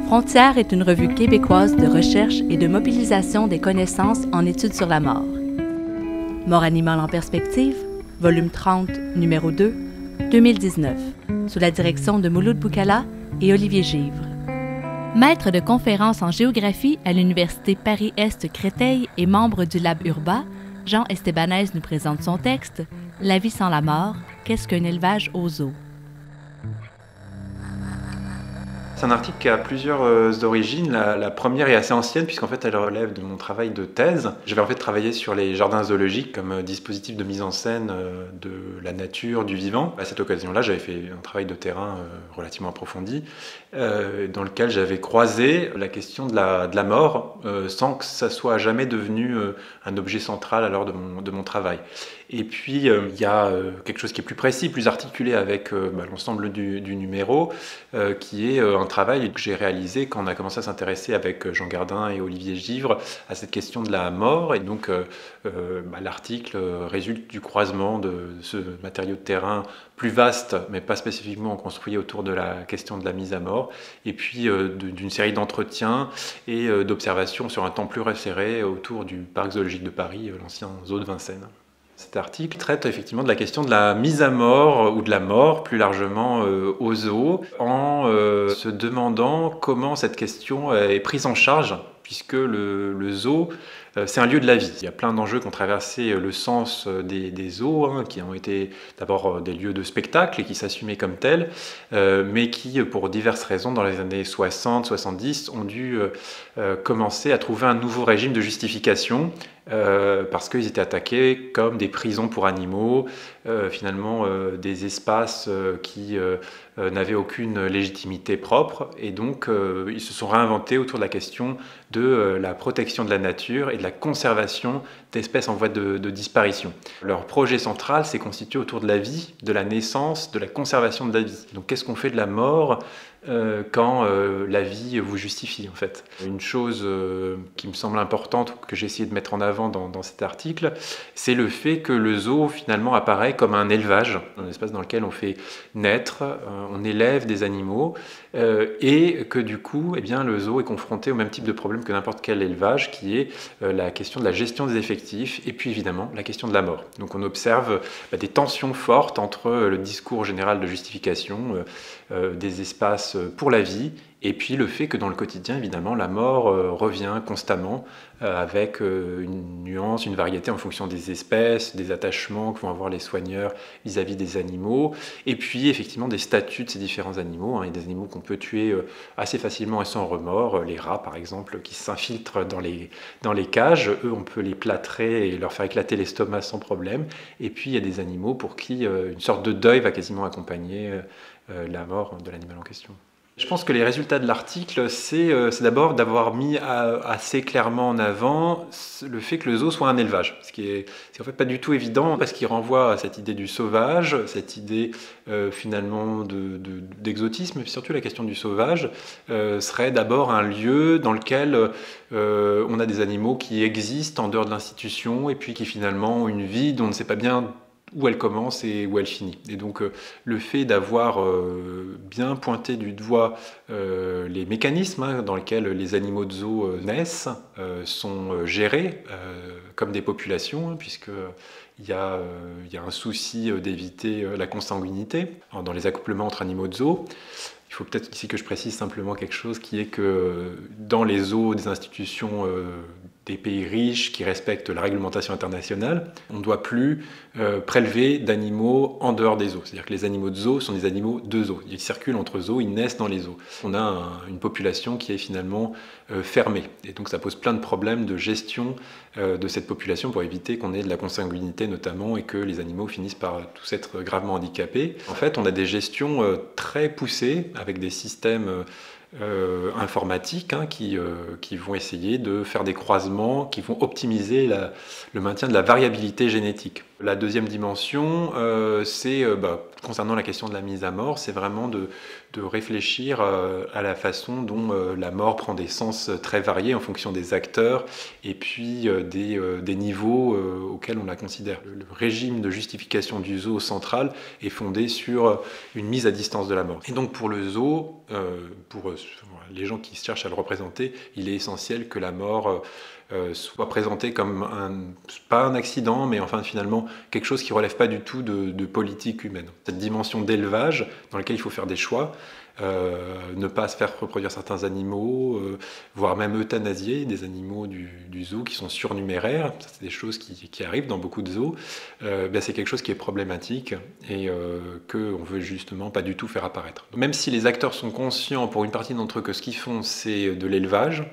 Frontières est une revue québécoise de recherche et de mobilisation des connaissances en études sur la mort. Mort animale en perspective, volume 30, numéro 2, 2019, sous la direction de Mouloud Boukala et Olivier Givre. Maître de conférences en géographie à l'Université Paris-Est Créteil et membre du Lab Urba, Jean Estebanez nous présente son texte « La vie sans la mort, qu'est-ce qu'un élevage au zoo ?» C'est un article qui a plusieurs origines. La première est assez ancienne puisqu'en fait elle relève de mon travail de thèse. J'avais en fait travaillé sur les jardins zoologiques comme dispositif de mise en scène de la nature, du vivant. À cette occasion-là, j'avais fait un travail de terrain relativement approfondi dans lequel j'avais croisé la question de la mort sans que ça soit jamais devenu un objet central alors de mon travail. Et puis il y a quelque chose qui est plus précis, plus articulé avec l'ensemble du numéro, qui est un travail que j'ai réalisé quand on a commencé à s'intéresser avec Jean Gardin et Olivier Givre à cette question de la mort. Et donc l'article résulte du croisement de ce matériau de terrain plus vaste, mais pas spécifiquement construit autour de la question de la mise à mort, et puis d'une série d'entretiens et d'observations sur un temps plus resserré autour du parc zoologique de Paris, l'ancien zoo de Vincennes. Cet article traite effectivement de la question de la mise à mort ou de la mort plus largement au zoo en se demandant comment cette question est prise en charge puisque le zoo c'est un lieu de la vie. Il y a plein d'enjeux qui ont traversé le sens des zoos, qui ont été d'abord des lieux de spectacle et qui s'assumaient comme tels, mais qui, pour diverses raisons, dans les années 60-70, ont dû commencer à trouver un nouveau régime de justification, parce qu'ils étaient attaqués comme des prisons pour animaux, finalement des espaces qui n'avaient aucune légitimité propre, et donc ils se sont réinventés autour de la question de la protection de la nature et de la conservation d'espèces en voie de disparition. Leur projet central s'est constitué autour de la vie, de la naissance, de la conservation de la vie. Donc qu'est-ce qu'on fait de la mort quand la vie vous justifie en fait. Une chose qui me semble importante, que j'ai essayé de mettre en avant dans cet article, c'est le fait que le zoo finalement apparaît comme un élevage, un espace dans lequel on fait naître, on élève des animaux, et que du coup eh bien, le zoo est confronté au même type de problème que n'importe quel élevage, qui est la question de la gestion des effectifs et puis évidemment la question de la mort. Donc on observe des tensions fortes entre le discours général de justification des espaces pour la vie et puis le fait que dans le quotidien évidemment la mort revient constamment avec une nuance, une variété en fonction des espèces, des attachements que vont avoir les soigneurs vis-à-vis des animaux et puis effectivement des statuts de ces différents animaux. Il y a des animaux qu'on peut tuer assez facilement et sans remords, les rats par exemple qui s'infiltrent dans les cages, eux on peut les plâtrer et leur faire éclater l'estomac sans problème, et puis il y a des animaux pour qui une sorte de deuil va quasiment accompagner la mort de l'animal en question. Je pense que les résultats de l'article, c'est d'abord d'avoir mis assez clairement en avant le fait que le zoo soit un élevage, ce qui est en fait pas du tout évident parce qu'il renvoie à cette idée du sauvage, cette idée finalement d'exotisme, puis surtout la question du sauvage serait d'abord un lieu dans lequel on a des animaux qui existent en dehors de l'institution et puis qui finalement ont une vie dont on ne sait pas bien où elle commence et où elle finit. Et donc le fait d'avoir bien pointé du doigt les mécanismes dans lesquels les animaux de zoo naissent sont gérés comme des populations, puisqu'il y a un souci d'éviter la consanguinité dans les accouplements entre animaux de zoo. Il faut peut-être ici que je précise simplement quelque chose qui est que dans les zoos des institutions des pays riches qui respectent la réglementation internationale, on ne doit plus prélever d'animaux en dehors des zoos. C'est-à-dire que les animaux de zoo sont des animaux de zoo. Ils circulent entre zoos, ils naissent dans les zoos. On a une population qui est finalement fermée. Et donc ça pose plein de problèmes de gestion de cette population pour éviter qu'on ait de la consanguinité notamment et que les animaux finissent par tous être gravement handicapés. En fait, on a des gestions très poussées avec des systèmes informatiques qui vont essayer de faire des croisements, qui vont optimiser le maintien de la variabilité génétique. La deuxième dimension, c'est concernant la question de la mise à mort, c'est vraiment de réfléchir à la façon dont la mort prend des sens très variés en fonction des acteurs et puis des niveaux auxquels on la considère. Le régime de justification du zoo central est fondé sur une mise à distance de la mort. Et donc pour le zoo, pour les gens qui cherchent à le représenter, il est essentiel que la mort soit présentée comme pas un accident, mais enfin finalement quelque chose qui ne relève pas du tout de politique humaine. Cette dimension d'élevage dans laquelle il faut faire des choix, ne pas se faire reproduire certains animaux, voire même euthanasier des animaux du zoo qui sont surnuméraires, ça, c'est des choses qui arrivent dans beaucoup de zoos, c'est quelque chose qui est problématique et qu'on veut justement pas du tout faire apparaître. Même si les acteurs sont conscients pour une partie d'entre eux que ce qu'ils font c'est de l'élevage,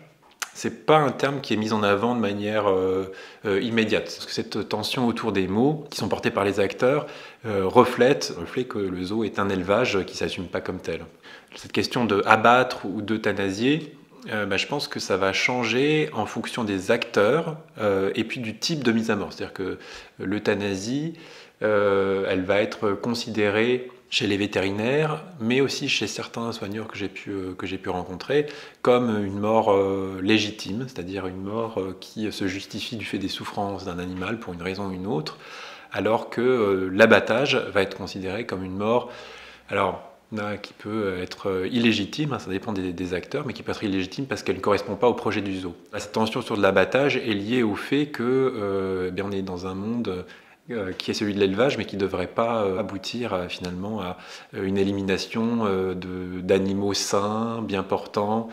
c'est pas un terme qui est mis en avant de manière immédiate. Parce que cette tension autour des mots qui sont portés par les acteurs reflète que le zoo est un élevage qui ne s'assume pas comme tel. Cette question de abattre ou d'euthanasier, je pense que ça va changer en fonction des acteurs et puis du type de mise à mort. C'est-à-dire que l'euthanasie, elle va être considérée chez les vétérinaires, mais aussi chez certains soigneurs que j'ai pu rencontrer, comme une mort légitime, c'est-à-dire une mort qui se justifie du fait des souffrances d'un animal pour une raison ou une autre, alors que l'abattage va être considéré comme une mort qui peut être illégitime, ça dépend des acteurs, mais qui peut être illégitime parce qu'elle ne correspond pas au projet du zoo. Cette tension sur de l'abattage est liée au fait que on est dans un monde qui est celui de l'élevage, mais qui ne devrait pas aboutir finalement à une élimination d'animaux sains, bien portants,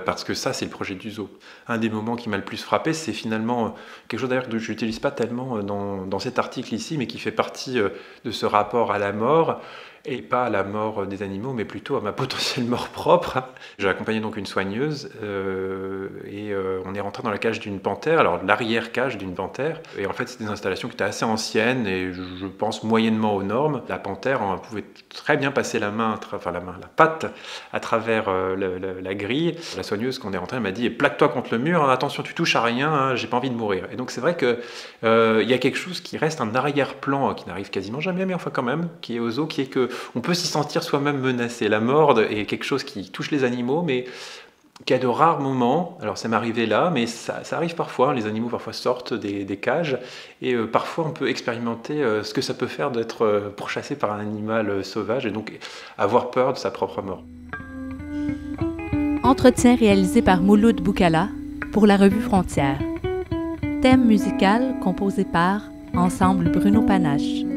parce que ça, c'est le projet du zoo. Un des moments qui m'a le plus frappé, c'est finalement quelque chose d'ailleurs que je n'utilise pas tellement dans cet article ici, mais qui fait partie de ce rapport à la mort, et pas à la mort des animaux, mais plutôt à ma potentielle mort propre. J'ai accompagné donc une soigneuse et on est rentré dans la cage d'une panthère, alors l'arrière-cage d'une panthère. Et en fait, c'est des installations qui étaient assez anciennes et je pense moyennement aux normes. La panthère, on pouvait très bien passer la patte à travers la grille. La soigneuse, quand on est rentré, elle m'a dit « plaque-toi contre le mur, attention, tu touches à rien, hein, j'ai pas envie de mourir ». Et donc c'est vrai qu'il y a quelque chose qui reste un arrière-plan, qui n'arrive quasiment jamais, mais enfin quand même, qui est au zoo, qui est que on peut s'y sentir soi-même menacé. La mort est quelque chose qui touche les animaux, mais qui a de rares moments. Alors ça m'est arrivé là, mais ça arrive parfois. Les animaux parfois sortent des cages et parfois on peut expérimenter ce que ça peut faire d'être pourchassé par un animal sauvage et donc avoir peur de sa propre mort. Entretien réalisé par Mouloud Boukala pour la revue Frontières. Thème musical composé par Ensemble Bruno Panache.